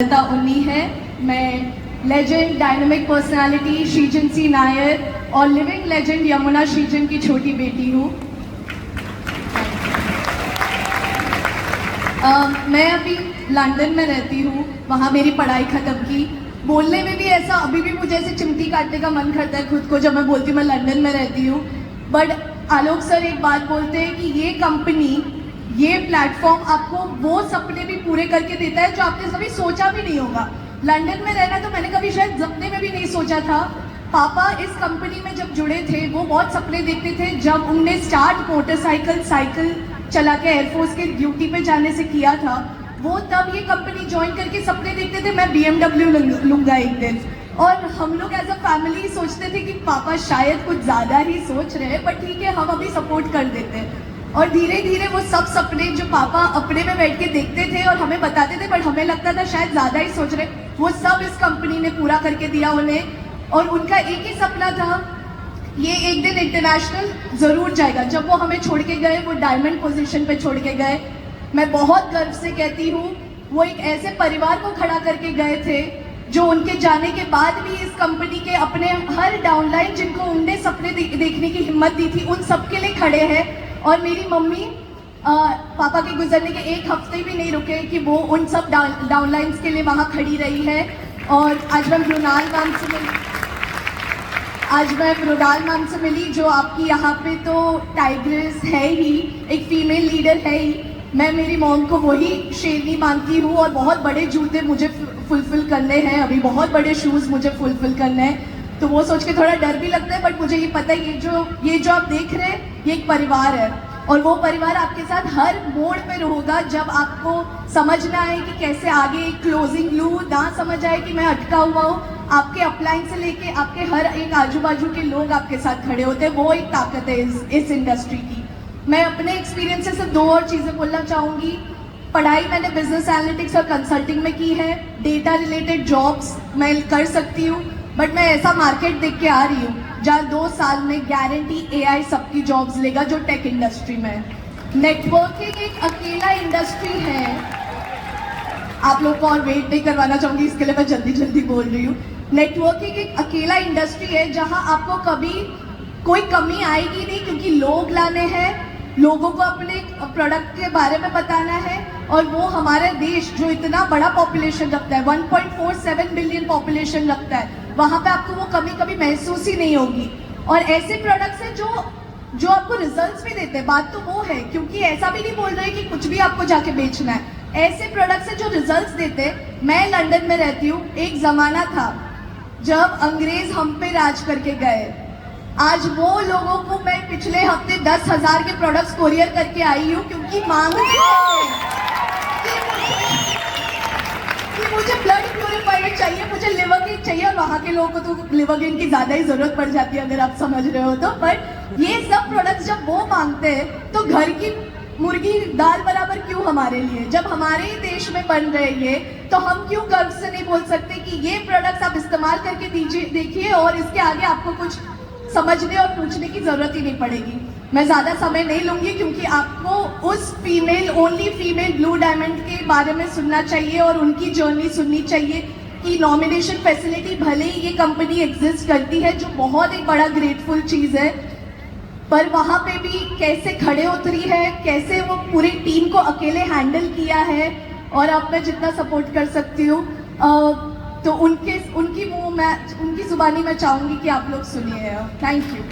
उन्नी है। मैं लेजेंड डायनामिक पर्सनालिटी श्रीजन सी नायर और लिविंग लेजेंड यमुना श्रीजन की छोटी बेटी हूँ। मैं अभी लंदन में रहती हूँ, वहाँ मेरी पढ़ाई ख़त्म की। बोलने में भी ऐसा अभी भी मुझे ऐसे चिमटी काटने का मन करता है खुद को जब मैं बोलती हूँ मैं लंदन में रहती हूँ। बट आलोक सर एक बात बोलते हैं कि ये कंपनी, ये प्लेटफॉर्म आपको वो सपने भी पूरे करके देता है जो आपने कभी सोचा भी नहीं होगा। लंदन में रहना तो मैंने कभी शायद सपने में भी नहीं सोचा था। पापा इस कंपनी में जब जुड़े थे वो बहुत सपने देखते थे। जब उनने स्टार्ट साइकिल चला के एयरफोर्स के ड्यूटी पे जाने से किया था, वो तब ये कंपनी ज्वाइन करके सपने देखते थे मैं BMW लूँगा एक दिन। और हम लोग एज अ फैमिली सोचते थे कि पापा शायद कुछ ज़्यादा ही सोच रहे हैं, पर ठीक है हम अभी सपोर्ट कर देते हैं। और धीरे धीरे वो सब सपने जो पापा अपने में बैठ के देखते थे और हमें बताते थे, बट हमें लगता था शायद ज़्यादा ही सोच रहे, वो सब इस कंपनी ने पूरा करके दिया उन्हें। और उनका एक ही सपना था, ये एक दिन इंटरनेशनल ज़रूर जाएगा। जब वो हमें छोड़ के गए, वो डायमंड पोजीशन पे छोड़ के गए, मैं बहुत गर्व से कहती हूँ वो एक ऐसे परिवार को खड़ा करके गए थे जो उनके जाने के बाद भी इस कंपनी के अपने हर डाउनलाइन जिनको उनने सपने देखने की हिम्मत दी थी उन सबके लिए खड़े हैं। और मेरी मम्मी पापा के गुजरने के एक हफ्ते भी नहीं रुके कि वो उन सब डाउनलाइंस के लिए वहाँ खड़ी रही है। और आज मैं मृणाल मैम से मिली जो आपकी यहाँ पे तो टाइग्रेस है ही, एक फीमेल लीडर है ही। मैं मेरी मॉम को वही शेरनी मानती हूँ और बहुत बड़े जूते मुझे फुलफिल करने हैं, अभी बहुत बड़े शूज़ मुझे फुलफिल करने हैं। तो वो सोच के थोड़ा डर भी लगता है, बट मुझे ये पता है ये जो आप देख रहे हैं ये एक परिवार है और वो परिवार आपके साथ हर मोड़ पे रहेगा। जब आपको समझना है कि कैसे आगे एक क्लोजिंग लूँ, ना समझ आए कि मैं अटका हुआ हूँ, आपके अपलाइन से लेके आपके हर एक आजू बाजू के लोग आपके साथ खड़े होते हैं। वो एक ताकत है इस इंडस्ट्री की। मैं अपने एक्सपीरियंस से 2 और चीज़ें बोलना चाहूँगी। पढ़ाई मैंने बिजनेस एनालिटिक्स और कंसल्टिंग में की है। डेटा रिलेटेड जॉब्स मैं कर सकती हूँ, बट मैं ऐसा मार्केट देख के आ रही हूँ जहाँ 2 साल में गारंटी AI सबकी जॉब्स लेगा जो टेक इंडस्ट्री में है। नेटवर्किंग एक अकेला इंडस्ट्री है, आप लोग को और वेट नहीं करवाना चाहूँगी, इसके लिए मैं जल्दी बोल रही हूँ। नेटवर्किंग एक अकेला इंडस्ट्री है जहाँ आपको कभी कोई कमी आएगी नहीं, क्योंकि लोग लाने हैं, लोगों को अपने प्रोडक्ट के बारे में बताना है। और वो हमारा देश जो इतना बड़ा पॉपुलेशन रखता है, 1.47 बिलियन पॉपुलेशन रखता है, वहाँ पे आपको वो कमी कभी महसूस ही नहीं होगी। और ऐसे प्रोडक्ट्स हैं जो आपको रिजल्ट्स भी देते हैं, बात तो वो है, क्योंकि ऐसा भी नहीं बोल रहे कि कुछ भी आपको जाके बेचना है। ऐसे प्रोडक्ट्स हैं जो रिजल्ट्स देते हैं। मैं लंदन में रहती हूँ, एक ज़माना था जब अंग्रेज हम पे राज करके गए। आज वो लोगों को मैं पिछले हफ्ते 10,000 के प्रोडक्ट्स कोरियर करके आई हूँ, क्योंकि मांगते कि मुझे ब्लड प्यूरिफायर चाहिए, मुझे लिवर गेन चाहिए, और वहाँ के लोगों को तो लिवर गेन की ज़्यादा ही ज़रूरत पड़ जाती है अगर आप समझ रहे हो तो। पर ये सब प्रोडक्ट्स जब वो मांगते हैं तो घर की मुर्गी दाल बराबर क्यों हमारे लिए, जब हमारे ही देश में बन रहे ये, तो हम क्यों गर्व से नहीं बोल सकते कि ये प्रोडक्ट्स आप इस्तेमाल करके देखिए और इसके आगे आपको कुछ समझने और पूछने की ज़रूरत ही नहीं पड़ेगी। मैं ज़्यादा समय नहीं लूँगी क्योंकि आपको उस ओनली फीमेल ब्लू डायमंड के बारे में सुनना चाहिए और उनकी जर्नी सुननी चाहिए कि नॉमिनेशन फैसिलिटी भले ही ये कंपनी एग्जिस्ट करती है, जो बहुत एक बड़ा ग्रेटफुल चीज़ है, पर वहाँ पे भी कैसे खड़े उतरी है, कैसे वो पूरी टीम को अकेले हैंडल किया है। और अब मैं जितना सपोर्ट कर सकती हूँ तो उनकी ज़ुबानी मैं चाहूँगी कि आप लोग सुनिए। Thank you.